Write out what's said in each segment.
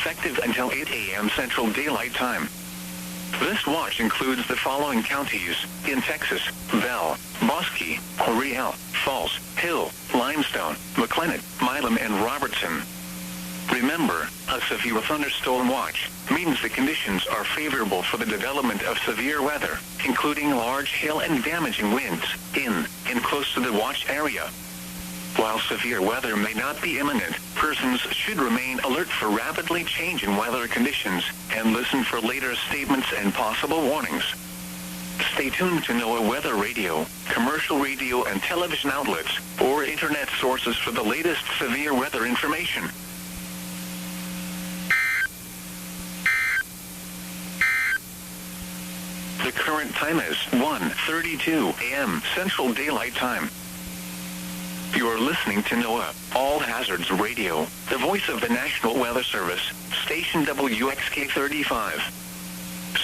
effective until 8 a.m. Central Daylight Time. This watch includes the following counties in Texas: Bell, Bosque, Real, Falls, Hill, Limestone, McLennan, Milam, and Robertson. Remember, a severe thunderstorm watch means the conditions are favorable for the development of severe weather, including large hail and damaging winds, in and close to the watch area. While severe weather may not be imminent, persons should remain alert for rapidly changing weather conditions, and listen for later statements and possible warnings. Stay tuned to NOAA Weather Radio, commercial radio and television outlets, or internet sources for the latest severe weather information. The current time is 1:32 a.m. Central Daylight Time. You are listening to NOAA All Hazards Radio, the voice of the National Weather Service, station WXK 35.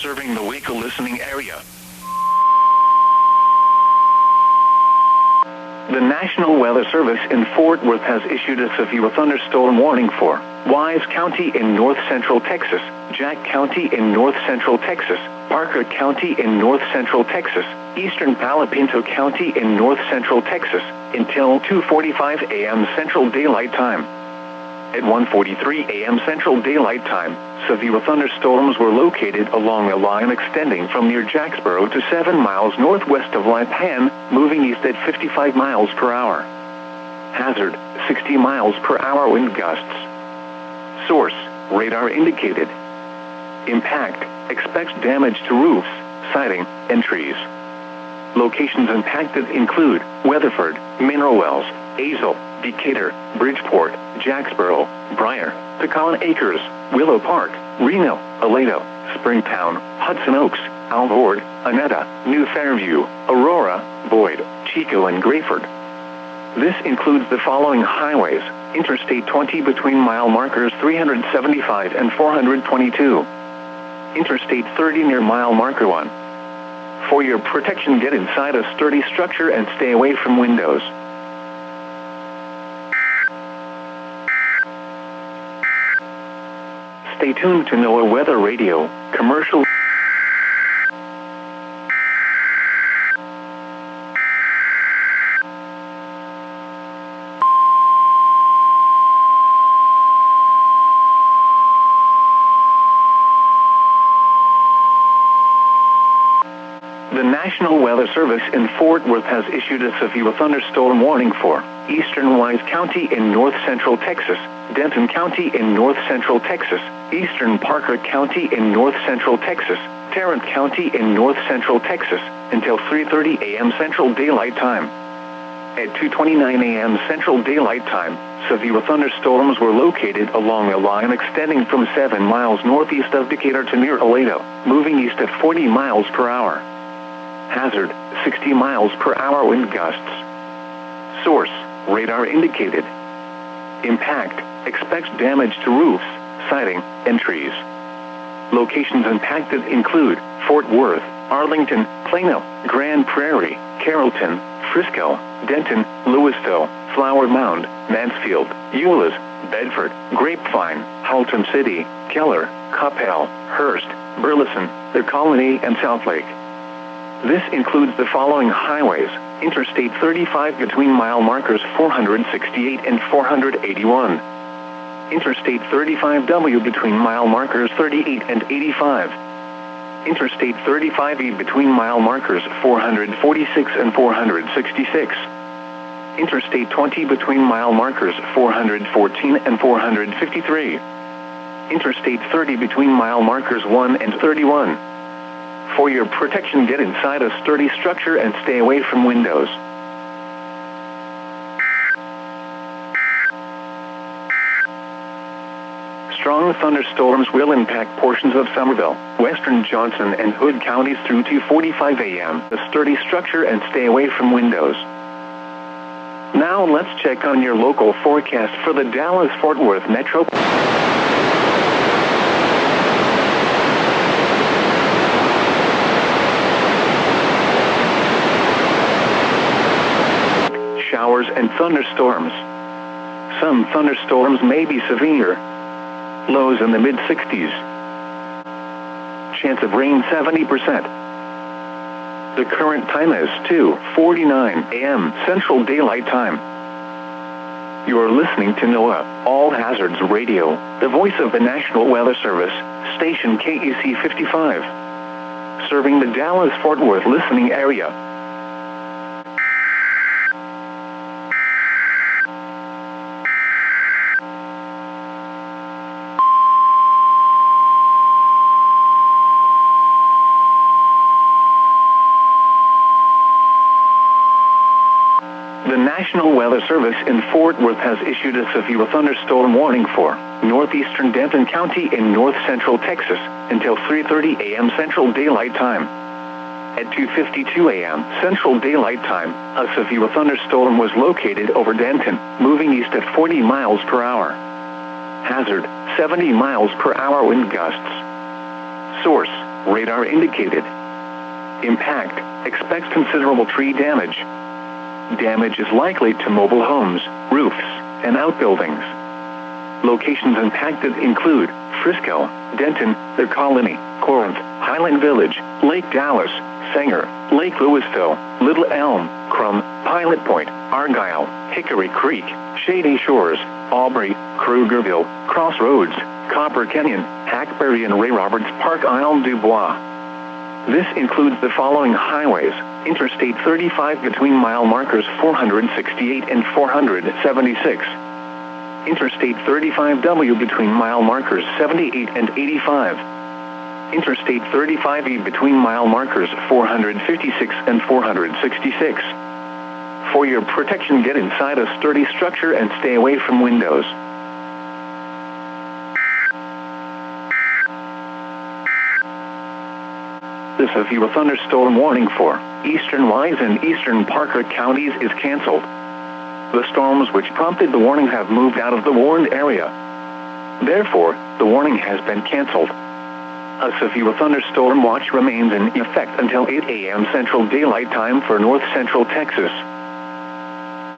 Serving the Waco listening area. The National Weather Service in Fort Worth has issued a severe thunderstorm warning for Wise County in north central Texas, Jack County in north central Texas, Parker County in north central Texas, eastern Palo Pinto County in north central Texas, until 2:45 a.m. Central Daylight Time. At 1:43 a.m. Central Daylight Time, severe thunderstorms were located along a line extending from near Jacksboro to 7 miles northwest of Lipan, moving east at 55 miles per hour. Hazard, 60 miles per hour wind gusts. Source, radar indicated. Impact, expects damage to roofs, siding, and trees. Locations impacted include Weatherford, Mineral Wells, Azle, Decatur, Bridgeport, Jacksboro, Briar, Pecan Acres, Willow Park, Reno, Aledo, Springtown, Hudson Oaks, Alvord, Anetta, New Fairview, Aurora, Boyd, Chico, and Grayford. This includes the following highways: Interstate 20 between mile markers 375 and 422. Interstate 30 near mile marker 1. For your protection, get inside a sturdy structure and stay away from windows. Stay tuned to NOAA Weather Radio, commercial. The National Weather Service in Fort Worth has issued a severe thunderstorm warning for eastern Wise County in north central Texas, Denton County in north central Texas, eastern Parker County in north central Texas, Tarrant County in north central Texas, until 3:30 a.m. Central Daylight Time. At 2:29 a.m. Central Daylight Time, severe thunderstorms were located along a line extending from 7 miles northeast of Decatur to near Aledo, moving east at 40 miles per hour. Hazard, 60 miles per hour wind gusts. Source, radar indicated. Impact, expects damage to roofs, siding, and trees. Locations impacted include Fort Worth, Arlington, Plano, Grand Prairie, Carrollton, Frisco, Denton, Lewisville, Flower Mound, Mansfield, Euless, Bedford, Grapevine, Haltom City, Keller, Coppell, Hearst, Burleson, The Colony, and Southlake. This includes the following highways: Interstate 35 between mile markers 468 and 481. Interstate 35W between mile markers 38 and 85. Interstate 35E between mile markers 446 and 466. Interstate 20 between mile markers 414 and 453. Interstate 30 between mile markers 1 and 31. For your protection, get inside a sturdy structure and stay away from windows. Strong thunderstorms will impact portions of Somerville, western Johnson, and Hood counties through 2:45 a.m. A sturdy structure and stay away from windows. Now let's check on your local forecast for the Dallas-Fort Worth metro. Showers and thunderstorms. Some thunderstorms may be severe. Lows in the mid-60s. Chance of rain 70%. The current time is 2:49 a.m. Central Daylight Time. You are listening to NOAA All Hazards Radio, the voice of the National Weather Service, station KEC 55, serving the Dallas-Fort Worth listening area. The National Weather Service in Fort Worth has issued a severe thunderstorm warning for northeastern Denton County in north central Texas until 3:30 a.m. Central Daylight Time. At 2:52 a.m. Central Daylight Time, a severe thunderstorm was located over Denton, moving east at 40 miles per hour. Hazard, 70 miles per hour wind gusts. Source, radar indicated. Impact, expects considerable tree damage. Damage is likely to mobile homes, roofs, and outbuildings. Locations impacted include Frisco, Denton, The Colony, Corinth, Highland Village, Lake Dallas, Sanger, Lake Louisville, Little Elm, Crum, Pilot Point, Argyle, Hickory Creek, Shady Shores, Aubrey, Krugerville, Crossroads, Copper Canyon, Hackberry and Ray Roberts Park Isle du Bois. This includes the following highways: Interstate 35 between mile markers 468 and 476. Interstate 35W between mile markers 78 and 85. Interstate 35E between mile markers 456 and 466. For your protection, get inside a sturdy structure and stay away from windows. The severe thunderstorm warning for eastern Wise and eastern Parker counties is canceled. The storms which prompted the warning have moved out of the warned area. Therefore, the warning has been canceled. A severe thunderstorm watch remains in effect until 8 a.m. Central Daylight Time for north central Texas.